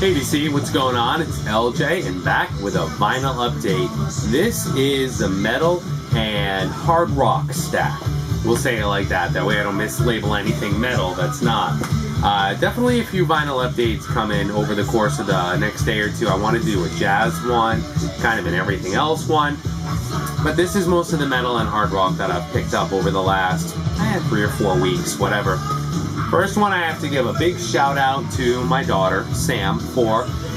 Hey DC, what's going on? It's LJ and back with a vinyl update. This is the metal and hard rock stack. We'll say it like that. That way I don't mislabel anything metal that's not. Definitely a few vinyl updates coming over the course of the next day or two. I want to do a jazz one, kind of an everything else one. But this is most of the metal and hard rock that I've picked up over the last 3 or 4 weeks, whatever. First one, I have to give a big shout out to my daughter, Sam,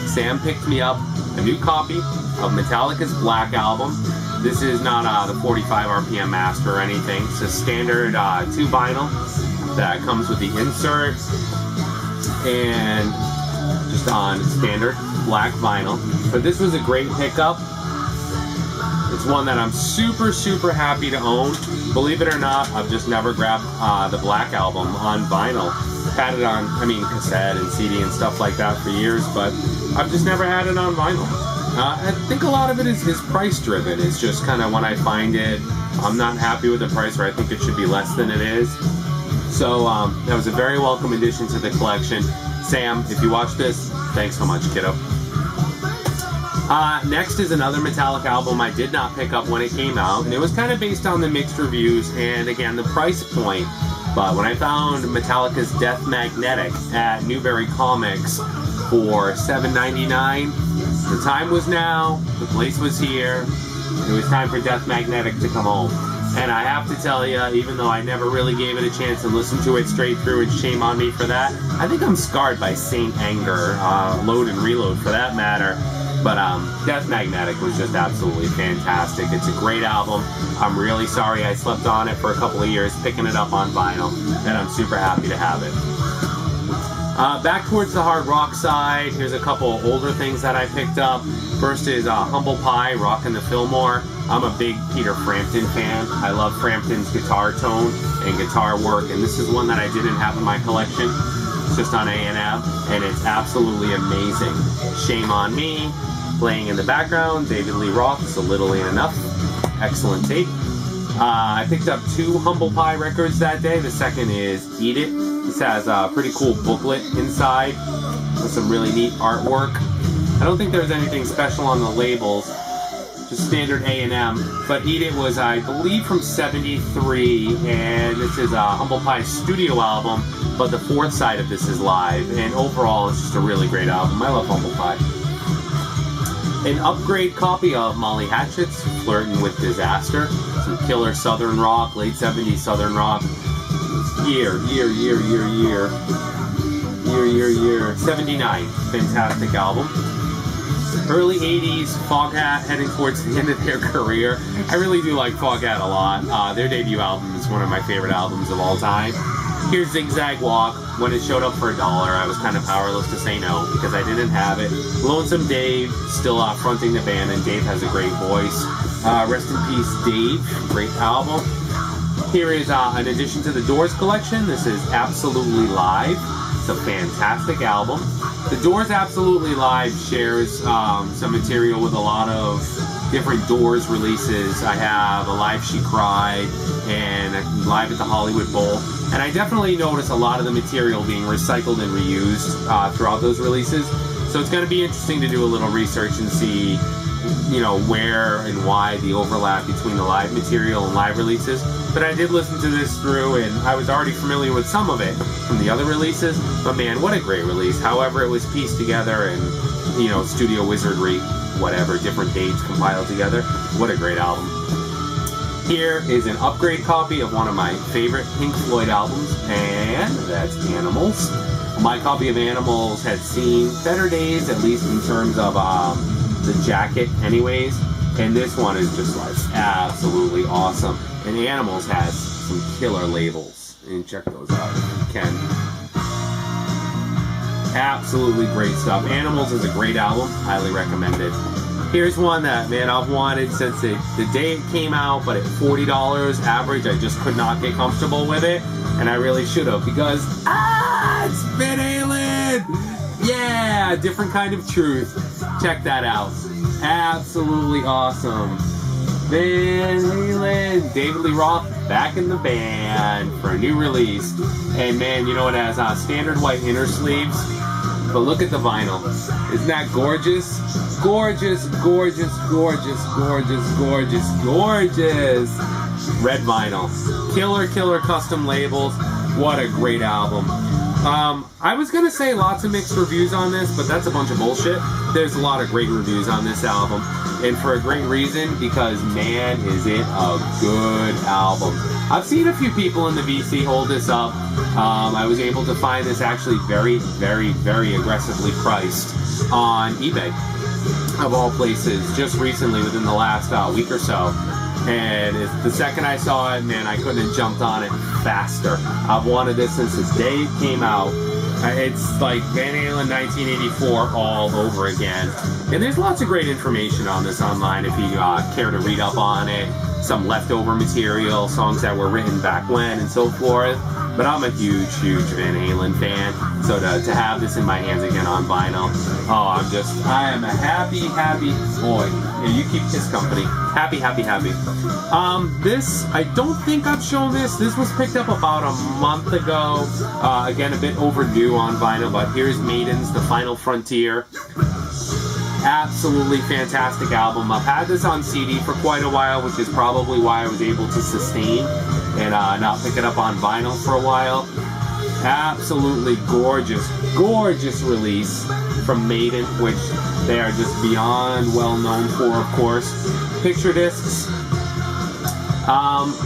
Sam picked me up a new copy of Metallica's Black Album. This is not the 45 RPM master or anything. It's a standard 2 vinyl that comes with the insert and just on standard black vinyl. But this was a great pickup. It's one that I'm super happy to own. Believe it or not, I've just never grabbed the Black Album on vinyl. Had it on, cassette and CD and stuff like that for years, but I've just never had it on vinyl. I think a lot of it is price driven. It's just kind of when I find it, I'm not happy with the price, or I think it should be less than it is. So that was a very welcome addition to the collection. Sam, if you watch this, thanks so much, kiddo. Next is another Metallica album I did not pick up when it came out, and it was kind of based on the mixed reviews and again the price point. But when I found Metallica's Death Magnetic at Newbury Comics for $7.99, the time was now, the place was here, it was time for Death Magnetic to come home. And I have to tell you, even though I never really gave it a chance and listened to it straight through, and shame on me for that, I think I'm scarred by Saint Anger, Load and Reload for that matter. But Death Magnetic was just absolutely fantastic. It's a great album. I'm really sorry I slept on it for a couple of years, picking it up on vinyl, and I'm super happy to have it. Back towards the hard rock side, here's a couple older things that I picked up. First is Humble Pie, Rockin' the Fillmore. I'm a big Peter Frampton fan. I love Frampton's guitar tone and guitar work, and this is one that I didn't have in my collection. It's just on A&M, and it's absolutely amazing. Shame on me. Playing in the background, David Lee Roth, So Little Ain't Enough. Excellent tape. I picked up 2 Humble Pie records that day. The second is Eat It. This has a pretty cool booklet inside with some really neat artwork. I don't think there's anything special on the labels, just standard A&M. But Eat It was, I believe, from '73, and this is Humble Pie's studio album, but the 4th side of this is live, and overall it's just a really great album. I love Humble Pie. An upgrade copy of Molly Hatchet's Flirtin' with Disaster. Some killer Southern rock, late 70s Southern rock. Year. 79. Fantastic album. Early 80s, Foghat heading towards the end of their career. I really do like Foghat a lot. Their debut album is one of my favorite albums of all time. Here's Zigzag Walk. When it showed up for $1, I was kind of powerless to say no because I didn't have it. Lonesome Dave, still fronting the band, and Dave has a great voice. Rest in peace, Dave. Great album. Here is an addition to the Doors collection. This is Absolutely Live. It's a fantastic album. The Doors Absolutely Live shares some material with a lot of different Doors releases. I have Alive She Cried and Live at the Hollywood Bowl. And I definitely notice a lot of the material being recycled and reused throughout those releases. So it's going to be interesting to do a little research and see, where and why the overlap between the live material and live releases. But I did listen to this through, and I was already familiar with some of it from the other releases. But man, what a great release. However it was pieced together and, studio wizardry, whatever, different dates compiled together. What a great album. Here is an upgrade copy of one of my favorite Pink Floyd albums, and that's Animals. My copy of Animals had seen better days, at least in terms of the jacket anyways, and this one is just absolutely awesome. And Animals has some killer labels, and check those out if you can. Absolutely great stuff. Animals is a great album, highly recommended. Here's one that, man, I've wanted since the day it came out, but at $40 average, I just could not get comfortable with it, and I really should have, because, it's Van Halen! Yeah, different kind of truth. Check that out. Absolutely awesome. Van Halen, David Lee Roth, back in the band for a new release. And man, it has standard white inner sleeves. but look at the vinyl. Isn't that gorgeous? Gorgeous, gorgeous, gorgeous, gorgeous, gorgeous, gorgeous. Red vinyl. Killer, killer custom labels. What a great album. I was going to say lots of mixed reviews on this, but that's a bunch of bullshit. There's a lot of great reviews on this album, and for a great reason, because man, is it a good album. I've seen a few people in the VC hold this up. I was able to find this actually very, very, very aggressively priced on eBay, of all places, just recently within the last week or so. And the second I saw it, man, I couldn't have jumped on it faster. I've wanted this since the day it came out. It's like Van Halen 1984 all over again. And there's lots of great information on this online if you care to read up on it. Some leftover material, songs that were written back when, and so forth. But I'm a huge, huge Van Halen fan. So to have this in my hands again on vinyl, I am a happy, happy boy. Yeah, you keep Kiss company. Happy, happy, happy. This, I don't think I've shown this. This was picked up about a month ago. Again, a bit overdue on vinyl, but here's Maiden's The Final Frontier. Absolutely fantastic album. I've had this on CD for quite a while, which is probably why I was able to sustain and not pick it up on vinyl for a while. Absolutely gorgeous, gorgeous release from Maiden, which they are just beyond well known for, of course. Picture discs.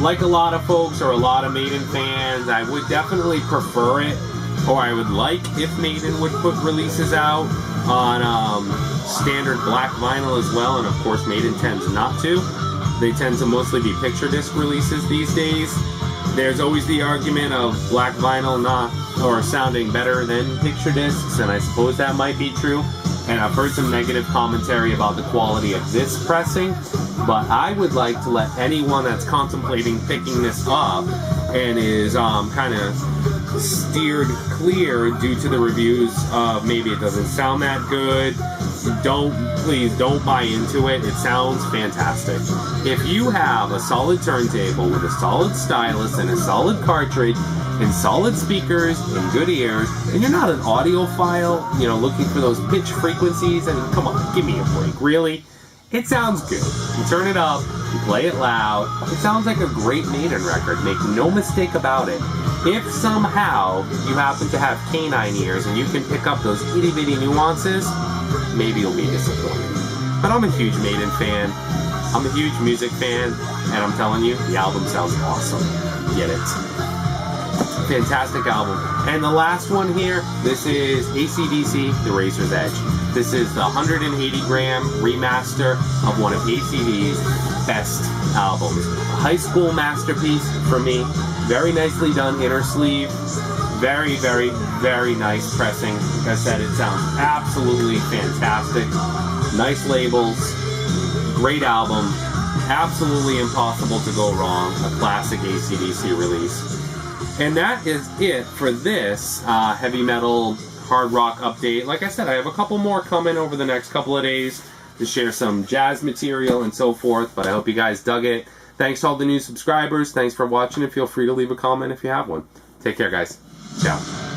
Like a lot of folks or a lot of Maiden fans, I would definitely prefer it, or I would like if Maiden would put releases out on standard black vinyl as well, and of course Maiden tends not to. They tend to mostly be picture disc releases these days. There's always the argument of black vinyl sounding better than picture discs, and I suppose that might be true. And I've heard some negative commentary about the quality of this pressing, but I would like to let anyone that's contemplating picking this up and is kind of steered clear due to the reviews of maybe it doesn't sound that good, please don't buy into it. It sounds fantastic. If you have a solid turntable with a solid stylus and a solid cartridge and solid speakers and good ears, and you're not an audiophile, looking for those pitch frequencies, and come on, give me a break, really? It sounds good. You turn it up, you play it loud, it sounds like a great Maiden record, make no mistake about it. If somehow you happen to have canine ears and you can pick up those itty bitty nuances, maybe you'll be disappointed. But I'm a huge Maiden fan, I'm a huge music fan, and I'm telling you, the album sounds awesome. Get it. Fantastic album. And the last one here, this is AC/DC, The Razor's Edge. This is the 180-gram remaster of one of ACD's best albums. A high school masterpiece for me. Very nicely done inner sleeve. Very, very, very nice pressing. Like I said, it sounds absolutely fantastic. Nice labels. Great album. Absolutely impossible to go wrong. A classic AC/DC release. And that is it for this heavy metal hard rock update. Like I said, I have a couple more coming over the next couple of days to share some jazz material and so forth, but I hope you guys dug it. Thanks to all the new subscribers. Thanks for watching, and feel free to leave a comment if you have one. Take care, guys. Ciao.